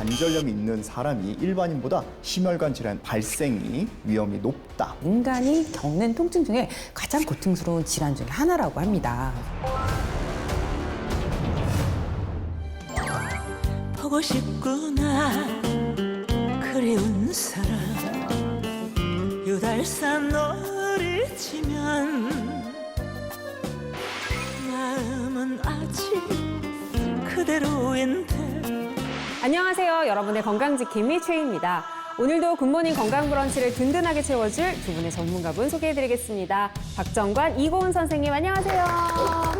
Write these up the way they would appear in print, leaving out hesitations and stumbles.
관절염이 있는 사람이 일반인보다 심혈관 질환 발생이 위험이 높다. 인간이 겪는 통증 중에 가장 고통스러운 질환 중에 하나라고 합니다. 보고 싶구나 그리운 사람 유달산 노를 치면 마음은 아직 그대로인데. 안녕하세요. 여러분의 건강지킴이 최희입니다. 오늘도 굿모닝 건강브런치를 든든하게 채워줄 두 분의 전문가분 소개해드리겠습니다. 박정관, 이고은 선생님 안녕하세요.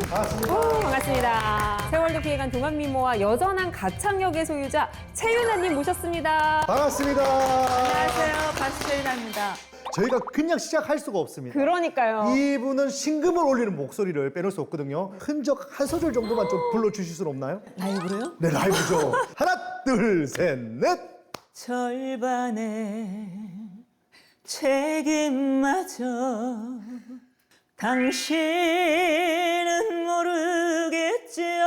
반갑습니다. 반갑습니다. 세월도 피해간 동안미모와 여전한 가창력의 소유자 최윤아님 모셨습니다. 반갑습니다. 안녕하세요, 가수 최윤아입니다. 저희가 그냥 시작할 수가 없습니다. 그러니까요. 이분은 신금을 올리는 목소리를 빼놓을 수 없거든요. 흔적 한 소절 정도만 좀 불러주실 수 없나요? 라이브로요? 네, 라이브죠. 하나, 둘, 셋, 넷. 절반의 책임마저 당신은 모르겠지요.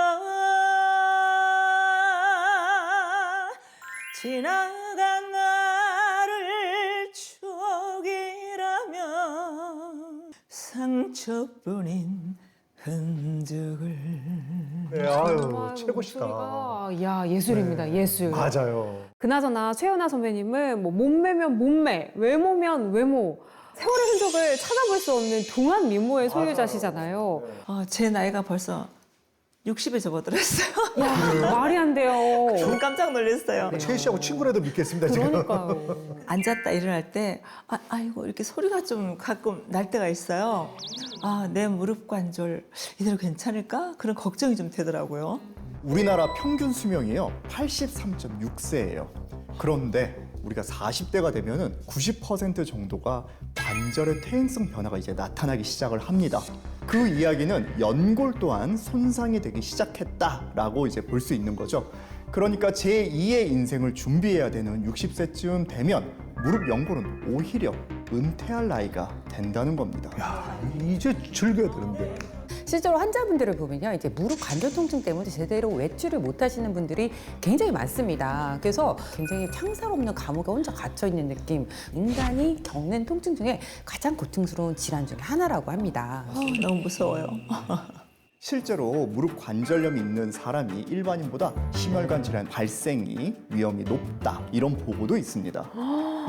지나간 나를 추억이라면 상처뿐인 흔적을. 네, 아유, 정말 최고시다. 목소리가, 이야, 예술입니다. 네. 예술. 맞아요. 그나저나 최윤아 선배님은 뭐 몸매면 몸매, 외모면 외모, 세월의 흔적을 찾아볼 수 없는 동안 미모의 소유자시잖아요. 제 나이가 벌써 60에 접어들었어요. 야, 말이 안 돼요. 너무 깜짝 놀랐어요. 최희 씨하고 친구라도 믿겠습니다, 지금. 그러니까요. 앉았다 일어날 때 아이고 이렇게 소리가 좀 가끔 날 때가 있어요. 내 무릎 관절 이대로 괜찮을까? 그런 걱정이 좀 되더라고요. 우리나라 평균 수명이요 83.6세예요. 그런데 우리가 40대가 되면은 90% 정도가 관절의 퇴행성 변화가 이제 나타나기 시작을 합니다. 그 이야기는 연골 또한 손상이 되기 시작했다라고 이제 볼 수 있는 거죠. 그러니까 제2의 인생을 준비해야 되는 60세쯤 되면 무릎 연골은 오히려 은퇴할 나이가 된다는 겁니다. 야, 이제 즐겨야 되는데. 실제로 환자분들을 보면요, 이제 무릎 관절 통증 때문에 제대로 외출을 못 하시는 분들이 굉장히 많습니다. 그래서 굉장히 창살 없는 감옥에 혼자 갇혀 있는 느낌. 인간이 겪는 통증 중에 가장 고통스러운 질환 중에 하나라고 합니다. 너무 무서워요. 실제로 무릎 관절염이 있는 사람이 일반인보다 심혈관 질환 발생이 위험이 높다 이런 보고도 있습니다.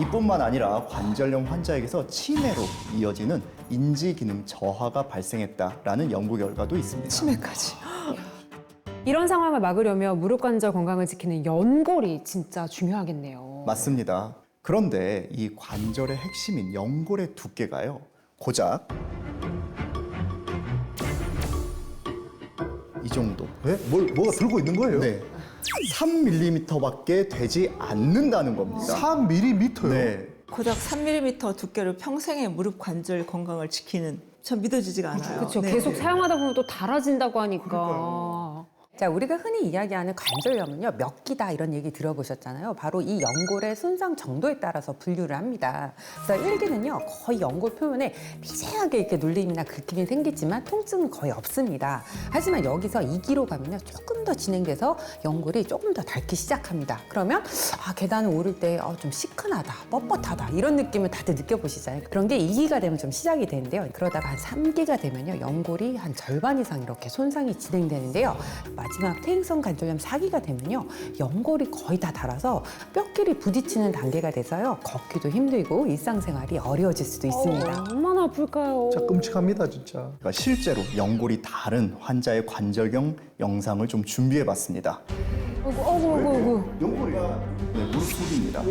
이뿐만 아니라 관절염 환자에게서 치매로 이어지는 인지 기능 저하가 발생했다라는 연구 결과도 있습니다. 치매까지. 이런 상황을 막으려면 무릎 관절 건강을 지키는 연골이 진짜 중요하겠네요. 맞습니다. 그런데 이 관절의 핵심인 연골의 두께가요, 고작 이 정도. 네? 뭐가 들고 있는 거예요? 네. 3mm밖에 되지 않는다는 겁니다. 3mm요? 네. 고작 3mm 두께로 평생의 무릎 관절 건강을 지키는 전 믿어지지가 않아요. 그렇죠. 네. 계속 사용하다 보면 또 달아진다고 하니까. 자, 우리가 흔히 이야기하는 관절염은요, 몇 기다 이런 얘기 들어보셨잖아요. 바로 이 연골의 손상 정도에 따라서 분류를 합니다. 그래서 1기는요, 거의 연골 표면에 미세하게 이렇게 눌림이나 긁힘이 생기지만 통증은 거의 없습니다. 하지만 여기서 2기로 가면요, 조금 더 진행돼서 연골이 조금 더 닳기 시작합니다. 그러면 계단을 오를 때 좀 시큰하다, 뻣뻣하다 이런 느낌을 다들 느껴보시잖아요. 그런 게 2기가 되면 좀 시작이 되는데요. 그러다가 한 3기가 되면요, 연골이 한 절반 이상 이렇게 손상이 진행되는데요. 마지막 퇴행성 관절염 4기가 되면요, 연골이 거의 다 닳아서 뼈끼리 부딪히는 단계가 돼서요, 걷기도 힘들고 일상생활이 어려워질 수도 있습니다. 얼마나 아플까요? 진짜 끔찍합니다, 진짜. 그러니까 실제로 연골이 다른 환자의 관절경 영상을 좀 준비해봤습니다. 어구. 연골이가 무릎 속입니다.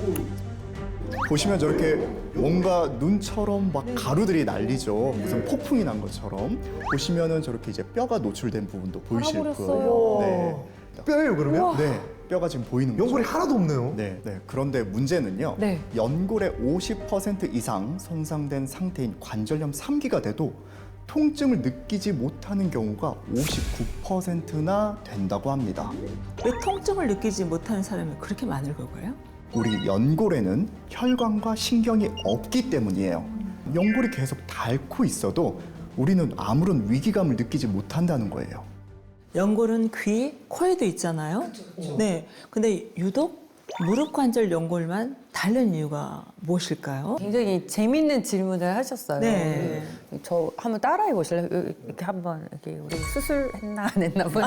보시면 저렇게 뭔가 눈처럼 막 가루들이 날리죠. 무슨 폭풍이 난 것처럼. 보시면은 저렇게 이제 뼈가 노출된 부분도 보이실 알아버렸어요. 거예요. 네. 뼈예요, 그러면? 네. 뼈가 지금 보이는 거죠. 연골이 하나도 없네요. 네. 그런데 문제는요. 네. 연골의 50% 이상 손상된 상태인 관절염 3기가 돼도 통증을 느끼지 못하는 경우가 59%나 된다고 합니다. 왜 통증을 느끼지 못하는 사람이 그렇게 많을 걸까요? 우리 연골에는 혈관과 신경이 없기 때문이에요. 연골이 계속 닳고 있어도 우리는 아무런 위기감을 느끼지 못한다는 거예요. 연골은 귀, 코에도 있잖아요. 네. 근데 유독 무릎 관절 연골만 다른 이유가 무엇일까요? 굉장히 재밌는 질문을 하셨어요. 네. 저 한번 따라해 보실래요? 이렇게 한번 이렇게 우리 수술했나 안 했나 보네.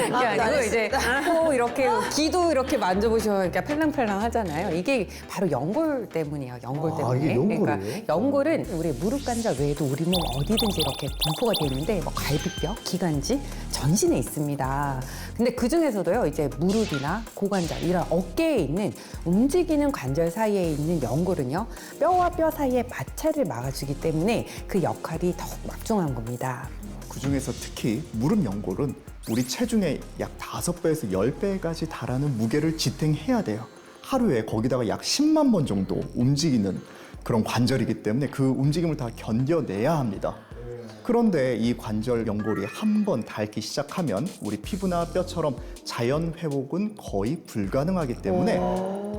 이게 아니고 이제 코 이렇게 귀도 이렇게 만져보시면 이렇게 펠랑펠랑 하잖아요. 이게 바로 연골 때문이에요. 연골 때문에. 이게 연골이에요? 그러니까 연골은 우리 무릎 관절 외에도 우리 몸 어디든지 이렇게 분포가 돼 있는데 뭐 갈비뼈, 기관지, 전신에 있습니다. 근데 그 중에서도요, 이제 무릎이나 고관절 이런 어깨에 있는 움직이는 관절 사이에 있는 연골은요, 뼈와 뼈 사이의 마찰을 막아주기 때문에 그 역할이 더욱 막중한 겁니다. 그 중에서 특히 무릎 연골은 우리 체중의 약 5배에서 10배까지 달하는 무게를 지탱해야 돼요. 하루에 거기다가 약 10만 번 정도 움직이는 그런 관절이기 때문에 그 움직임을 다 견뎌내야 합니다. 그런데 이 관절 연골이 한 번 닳기 시작하면 우리 피부나 뼈처럼 자연 회복은 거의 불가능하기 때문에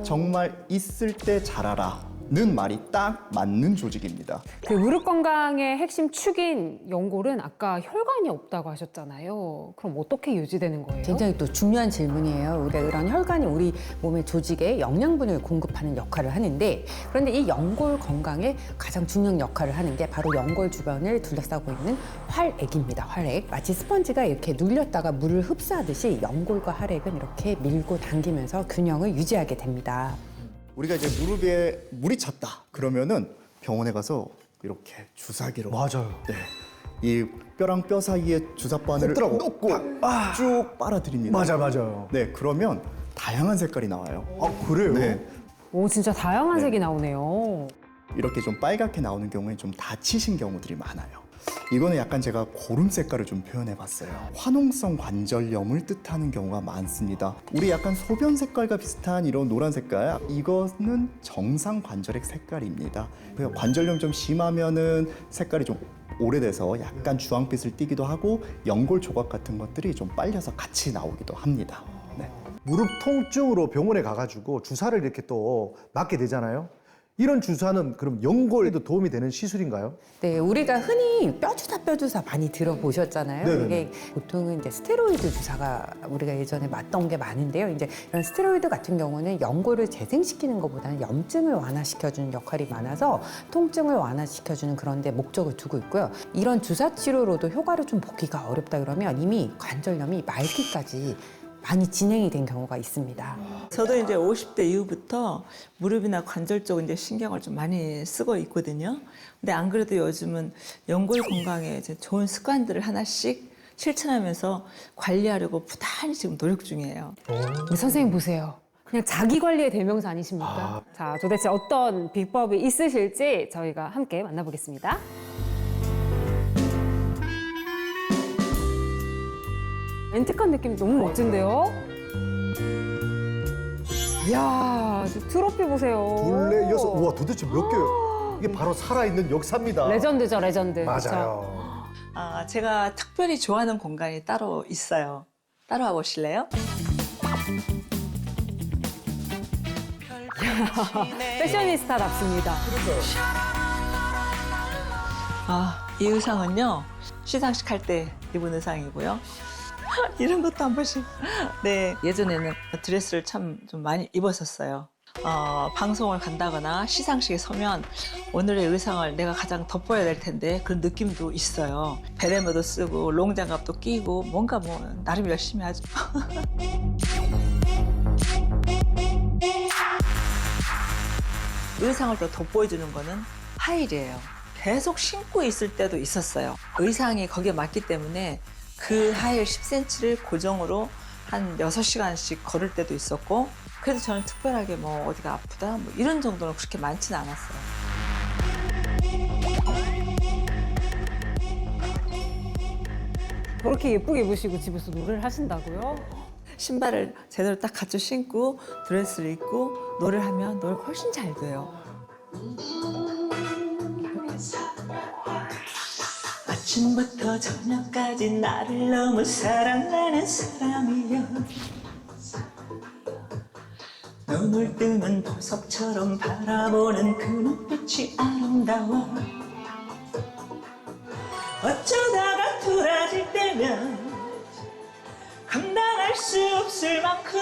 정말 있을 때 자라라는 말이 딱 맞는 조직입니다. 그 무릎 건강의 핵심 축인 연골은 아까 혈관이 없다고 하셨잖아요. 그럼 어떻게 유지되는 거예요? 굉장히 또 중요한 질문이에요. 우리가 이런 혈관이 우리 몸의 조직에 영양분을 공급하는 역할을 하는데, 그런데 이 연골 건강에 가장 중요한 역할을 하는 게 바로 연골 주변을 둘러싸고 있는 활액입니다. 활액. 마치 스펀지가 이렇게 눌렸다가 물을 흡수하듯이 연골과 활액은 이렇게 밀고 당기면서 균형을 유지하게 됩니다. 우리가 이제 무릎에 물이 찼다 그러면은 병원에 가서 이렇게 주사기로 맞아요. 네, 이 뼈랑 뼈 사이에 주사 바늘을 꼽더라고. 놓고 쭉 빨아들입니다. 맞아요. 네, 그러면 다양한 색깔이 나와요. 아, 그래요? 네, 오, 진짜 다양한 네. 색이 나오네요. 이렇게 좀 빨갛게 나오는 경우에 좀 다치신 경우들이 많아요. 이거는 약간 제가 고름 색깔을 좀 표현해봤어요. 화농성 관절염을 뜻하는 경우가 많습니다. 우리 약간 소변 색깔과 비슷한 이런 노란 색깔, 이거는 정상 관절액 색깔입니다. 그래서 관절염 좀 심하면은 색깔이 좀 오래돼서 약간 주황빛을 띠기도 하고 연골 조각 같은 것들이 좀 빨려서 같이 나오기도 합니다. 네. 무릎 통증으로 병원에 가가지고 주사를 이렇게 또 맞게 되잖아요. 이런 주사는 그럼 연골에도 도움이 되는 시술인가요? 네, 우리가 흔히 뼈주사 많이 들어보셨잖아요. 네네네. 이게 보통은 이제 스테로이드 주사가 우리가 예전에 맞던 게 많은데요. 이제 이런 스테로이드 같은 경우는 연골을 재생시키는 것보다는 염증을 완화시켜주는 역할이 많아서 통증을 완화시켜주는 그런 데 목적을 두고 있고요. 이런 주사 치료로도 효과를 좀 보기가 어렵다 그러면 이미 관절염이 말기까지 많이 진행이 된 경우가 있습니다. 저도 이제 50대 이후부터 무릎이나 관절 쪽 이제 신경을 좀 많이 쓰고 있거든요. 근데 안 그래도 요즘은 연골 건강에 이제 좋은 습관들을 하나씩 실천하면서 관리하려고 부단히 지금 노력 중이에요. 우리 선생님 보세요. 그냥 자기 관리의 대명사 아니십니까? 자, 도대체 어떤 비법이 있으실지 저희가 함께 만나보겠습니다. 앤틱한 느낌 너무 멋진데요? 이야, 트로피 보세요. 둘레 여섯. 우와, 도대체 몇 개요? 이게 바로 살아있는 역사입니다. 레전드죠, 레전드. 맞아요. 제가 특별히 좋아하는 공간이 따로 있어요. 따라와 보실래요? 패셔니스타답습니다. 이 의상은요, 시상식 할 때 입은 의상이고요. 이런 것도 한 번씩. 네, 예전에는 드레스를 참 좀 많이 입었었어요. 방송을 간다거나 시상식에 서면 오늘의 의상을 내가 가장 돋보여야 될 텐데 그런 느낌도 있어요. 베레모도 쓰고 롱장갑도 끼고 뭔가 뭐 나름 열심히 하죠. 의상을 더 돋보여주는 거는 하일이에요. 계속 신고 있을 때도 있었어요. 의상이 거기에 맞기 때문에 그 하일 10cm를 고정으로 한 6시간씩 걸을 때도 있었고, 그래도 저는 특별하게 뭐 어디가 아프다 뭐 이런 정도는 그렇게 많지는 않았어요. 그렇게 예쁘게 입으시고 집에서 노래를 하신다고요? 신발을 제대로 딱 갖춰 신고 드레스를 입고 노래를 하면 노래 훨씬 잘 돼요. 아침부터 저녁까지 나를 너무 사랑하는 사람이여, 눈을 뜨면 보석처럼 바라보는 그 눈빛이 아름다워. 어쩌다가 돌아질 때면 감당할 수 없을 만큼